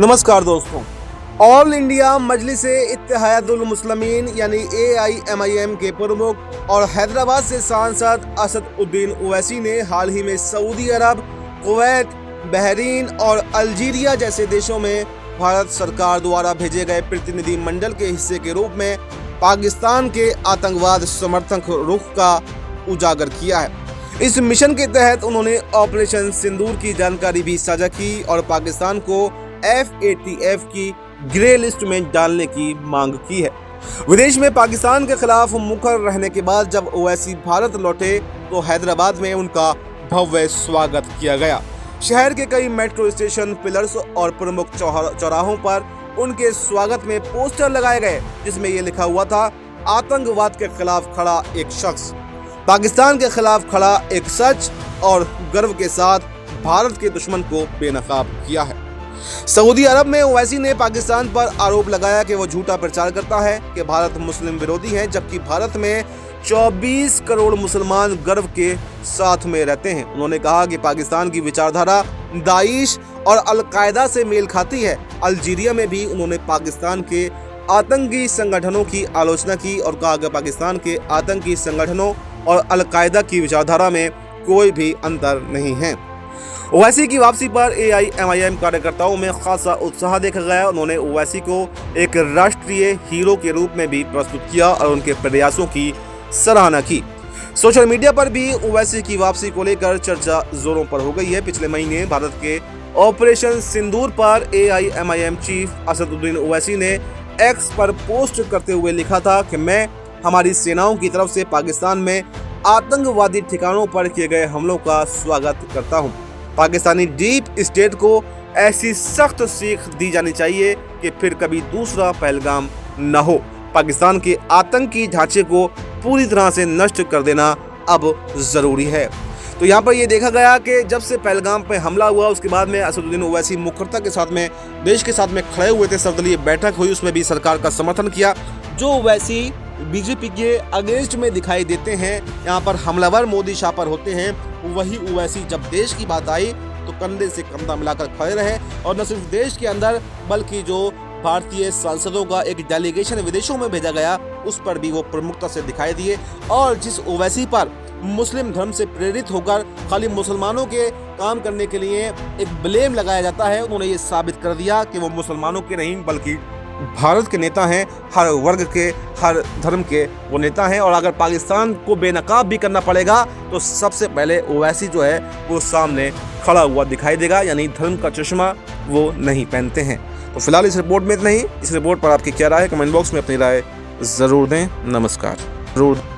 नमस्कार दोस्तों। All India Majlis-e-Ittehadul मुस्लिमीन यानी AIMIM के प्रमुख और हैदराबाद से सांसद असद-उद-दीन ओवैसी ने हाल ही में सऊदी अरब, कुवैत, बहरीन और अल्जीरिया जैसे देशों में भारत सरकार द्वारा भेजे गए प्रतिनिधि मंडल के हिस्से के रूप में पाकिस्तान के आतंकवाद समर्थक रुख का उजागर किया है। इस मिशन के तहत उन्होंने ऑपरेशन सिंदूर की जानकारी भी साझा की और पाकिस्तान को FATF की ग्रे लिस्ट में डालने की मांग की है। विदेश में पाकिस्तान के खिलाफ मुखर रहने के बाद जब ओवैसी भारत लौटे तो हैदराबाद में उनका भव्य स्वागत किया गया। शहर के कई मेट्रो स्टेशन, पिलर्स और प्रमुख चौराहों पर उनके स्वागत में पोस्टर लगाए गए जिसमें यह लिखा हुआ था, आतंकवाद के खिलाफ खड़ा एक शख्स, पाकिस्तान के खिलाफ खड़ा एक सच और गर्व के साथ भारत के दुश्मन को बेनकाब किया है। सऊदी अरब में ओवैसी ने पाकिस्तान पर आरोप लगाया कि वो झूठा प्रचार करता है कि भारत मुस्लिम विरोधी है, जबकि भारत में 24 करोड़ मुसलमान गर्व के साथ में रहते हैं। उन्होंने कहा कि पाकिस्तान की विचारधारा दाइश और अल-कायदा से मेल खाती है। अल्जीरिया में भी उन्होंने पाकिस्तान के आतंकी संगठनों की आलोचना की और कहा कि पाकिस्तान के आतंकी संगठनों और अल-कायदा की विचारधारा में कोई भी अंतर नहीं है। ओवैसी की वापसी पर AIMIM कार्यकर्ताओं में खासा उत्साह देखा गया। उन्होंने ओवैसी को एक राष्ट्रीय हीरो के रूप में भी प्रस्तुत किया और उनके प्रयासों की सराहना की। सोशल मीडिया पर भी ओवैसी की वापसी को लेकर चर्चा जोरों पर हो गई है। पिछले महीने भारत के ऑपरेशन सिंदूर पर AIMIM चीफ असद-उद-दीन ओवैसी ने X पर पोस्ट करते हुए लिखा था कि मैं हमारी सेनाओं की तरफ से पाकिस्तान में आतंकवादी ठिकानों पर किए गए हमलों का स्वागत करता हूं। पाकिस्तानी डीप स्टेट को ऐसी सख्त सीख दी जानी चाहिए कि फिर कभी दूसरा पहलगाम न हो। पाकिस्तान के आतंकी ढांचे को पूरी तरह से नष्ट कर देना अब जरूरी है। तो यहाँ पर ये देखा गया कि जब से पहलगाम पे हमला हुआ उसके बाद में असद-उद-दीन ओवैसी मुखरता के साथ में देश के साथ में खड़े हुए थे। सर्वदलीय बैठक हुई, उसमें भी सरकार का समर्थन किया। जो ओवैसी बीजेपी के अगेंस्ट में दिखाई देते हैं, यहाँ पर हमलावर मोदी शाह पर होते हैं, वही ओवैसी जब देश की बात आई तो कंधे से कंधा मिलाकर खड़े रहे और न सिर्फ देश के अंदर बल्कि जो भारतीय सांसदों का एक डेलीगेशन विदेशों में भेजा गया उस पर भी वो प्रमुखता से दिखाई दिए। और जिस ओवैसी पर मुस्लिम धर्म से प्रेरित होकर खाली मुसलमानों के काम करने के लिए एक ब्लेम लगाया जाता है, उन्होंने ये साबित कर दिया कि वो मुसलमानों के नहीं बल्कि भारत के नेता हैं। हर वर्ग के, हर धर्म के वो नेता हैं। और अगर पाकिस्तान को बेनकाब भी करना पड़ेगा तो सबसे पहले ओवैसी जो है वो सामने खड़ा हुआ दिखाई देगा, यानी धर्म का चश्मा वो नहीं पहनते हैं। तो फिलहाल इस रिपोर्ट में इतना ही। इस रिपोर्ट पर आपकी क्या राय है, कमेंट बॉक्स में अपनी राय ज़रूर दें। नमस्कार।